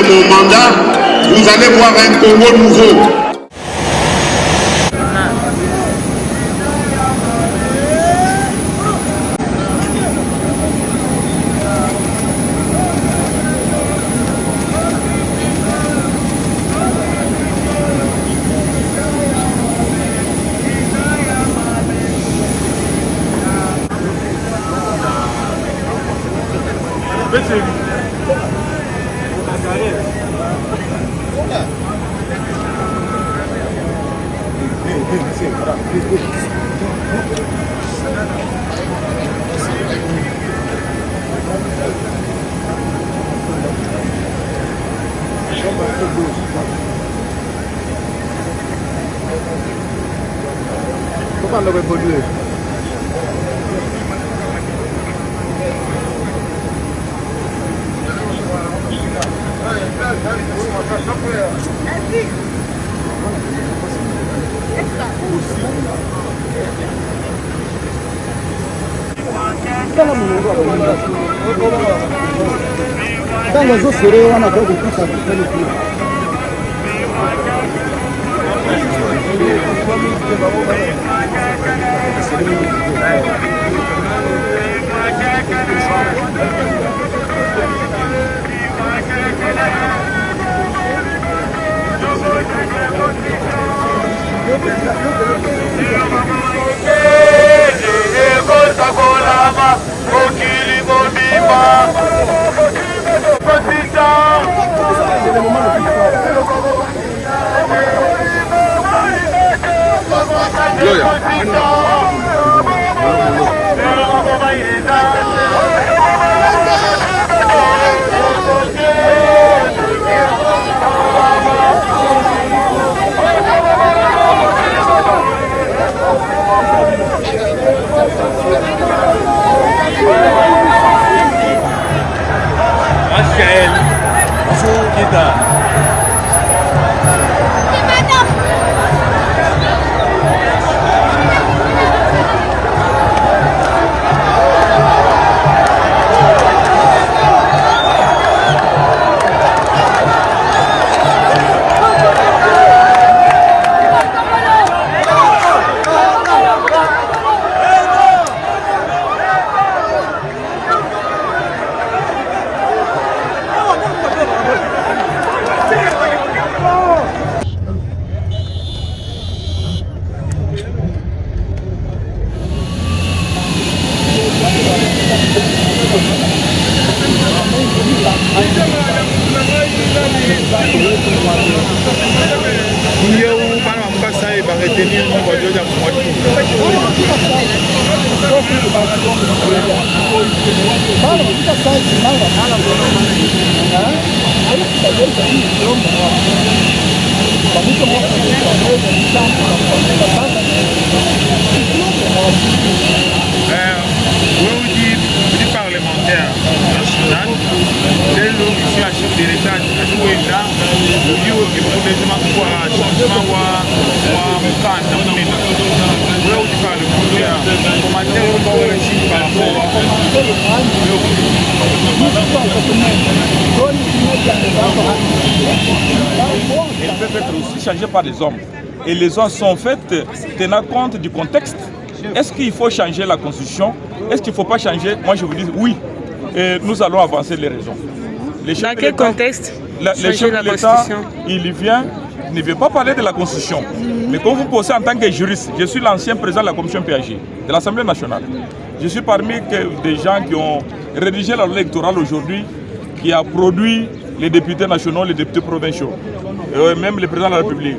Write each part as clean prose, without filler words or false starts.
de mon mandat, vous allez voir un Congo nouveau. Comment on aurait évolué? Dans les eaux serrées, on a fait des coups à faire les pieds. parlementaire national, dès lors que je suis à chef de l'État, je suis là, je dis au changement Elle peut être aussi changée par les hommes. Et les hommes sont faits tenant compte du contexte. Est-ce qu'il faut changer la Constitution? Est-ce qu'il ne faut pas changer? Moi, je vous dis oui. Et nous allons avancer les raisons. Dans quel contexte le chef de l'État, il ne veut pas parler de la Constitution. Mais quand vous posez en tant que juriste, je suis l'ancien président de la commission PAG, de l'Assemblée nationale. Je suis parmi des gens qui ont rédigé la loi électorale aujourd'hui, qui a produit les députés nationaux, les députés provinciaux, et même le président de la République.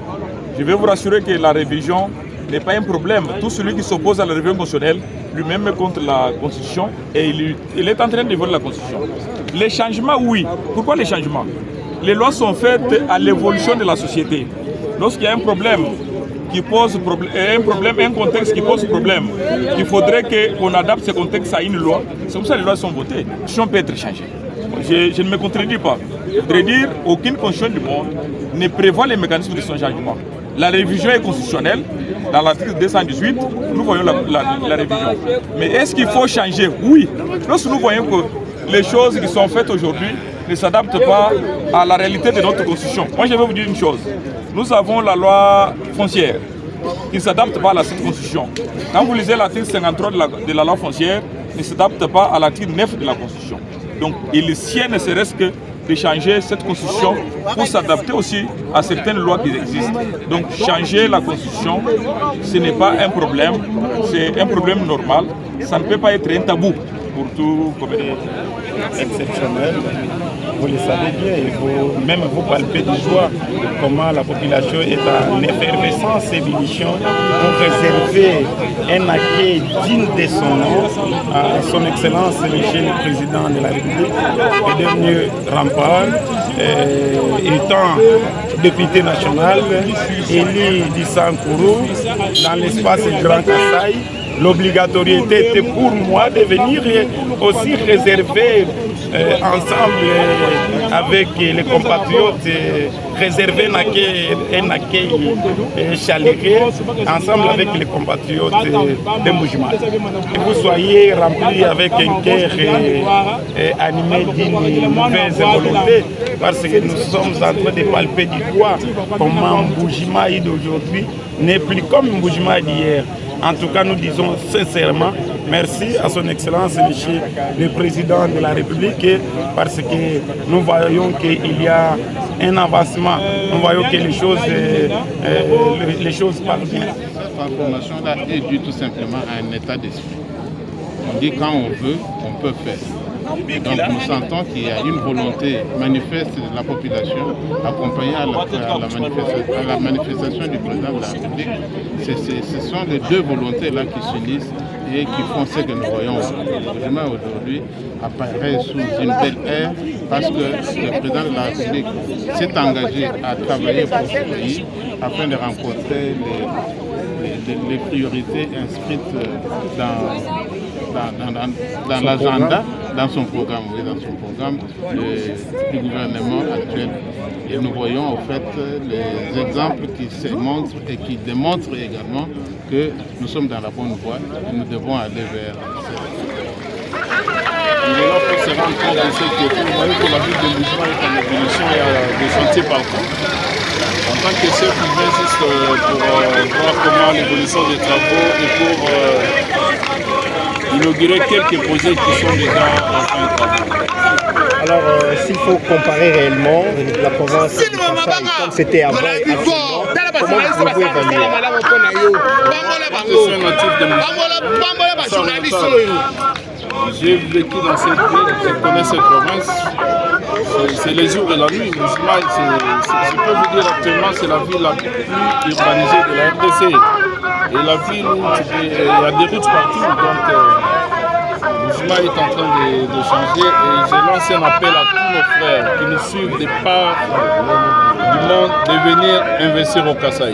Je vais vous rassurer que la révision n'est pas un problème. Tout celui qui s'oppose à la révision constitutionnelle, lui-même est contre la Constitution et il est en train de voler la Constitution. Les changements, oui. Pourquoi les changements? Les lois sont faites à l'évolution de la société. Lorsqu'il y a un problème qui pose problème, un contexte qui pose problème, il faudrait qu'on adapte ce contexte à une loi. C'est comme ça que les lois sont votées. La Constitution peut être changée. Je ne me contredis pas. Je voudrais dire aucune constitution du monde ne prévoit les mécanismes de son changement. La révision est constitutionnelle. Dans l'article 218, nous voyons la révision. Mais est-ce qu'il faut changer? Oui. Lorsque nous voyons que les choses qui sont faites aujourd'hui ne s'adapte pas à la réalité de notre constitution. Moi, je vais vous dire une chose. Nous avons la loi foncière qui ne s'adapte pas à cette constitution. Quand vous lisez l'article 53 de la loi foncière, il ne s'adapte pas à l'article 9 de la constitution. Donc, il sied ne serait-ce que de changer cette constitution pour s'adapter aussi à certaines lois qui existent. Donc, changer la constitution, ce n'est pas un problème, c'est un problème normal. Ça ne peut pas être un tabou pour tout gouvernement. Exceptionnel. Vous le savez bien, et même vous palpez de joie comment la population est en effervescence et ébullition pour réserver un accueil digne de son nom à son Excellence le jeune président de la République, le dernier rempart, étant député national, élu d'Issankourou dans l'espace Grand Kassai. L'obligatoriété était pour moi de venir aussi réserver ensemble avec les compatriotes, réserver un accueil chaleureux ensemble avec les compatriotes de Mboujima. Que vous soyez remplis avec un cœur animé d'une mauvaise volonté, parce que nous sommes en train de palper du doigt comment Mboujima d'aujourd'hui n'est plus comme Mboujima d'hier. En tout cas, nous disons sincèrement merci à son Excellence, Monsieur le Président de la République, parce que nous voyons qu'il y a un avancement, nous voyons que les choses partent bien. Cette transformation-là est due tout simplement à un état d'esprit. On dit quand on veut, on peut faire. Donc nous sentons qu'il y a une volonté manifeste de la population accompagnée à la manifestation du président de la République. Ce sont les deux volontés-là qui s'unissent et qui font ce que nous voyons aujourd'hui apparaît sous une belle ère parce que le président de la République s'est engagé à travailler pour ce pays afin de rencontrer les priorités inscrites dans l'agenda, dans son programme du gouvernement actuel. Et nous voyons en fait les exemples qui se montrent et qui démontrent également que nous sommes dans la bonne voie et nous devons aller vers il est là pour se rendre compte de ce qui est. Vous voyez que la ville de Mboujima est en évolution, il y a des chantiers partout. En tant que chef, il vient juste pour voir comment l'évolution des travaux et pour inaugurer quelques projets qui sont déjà en fin de travaux. Alors, s'il faut comparer réellement la province de Kassai comme c'était avant, comment vous pouvez évaluer? Je suis un natif de Mboujima. J'ai vécu dans cette ville, je connais cette province. C'est les jours et la nuit. Mboujima, je peux vous dire actuellement, c'est la ville la plus urbanisée de la RDC. Et la ville où il y a des routes partout. Donc, Mboujima est en train de changer. Et j'ai lancé un appel à tous nos frères qui nous suivent des parts du monde de venir investir au Kassai.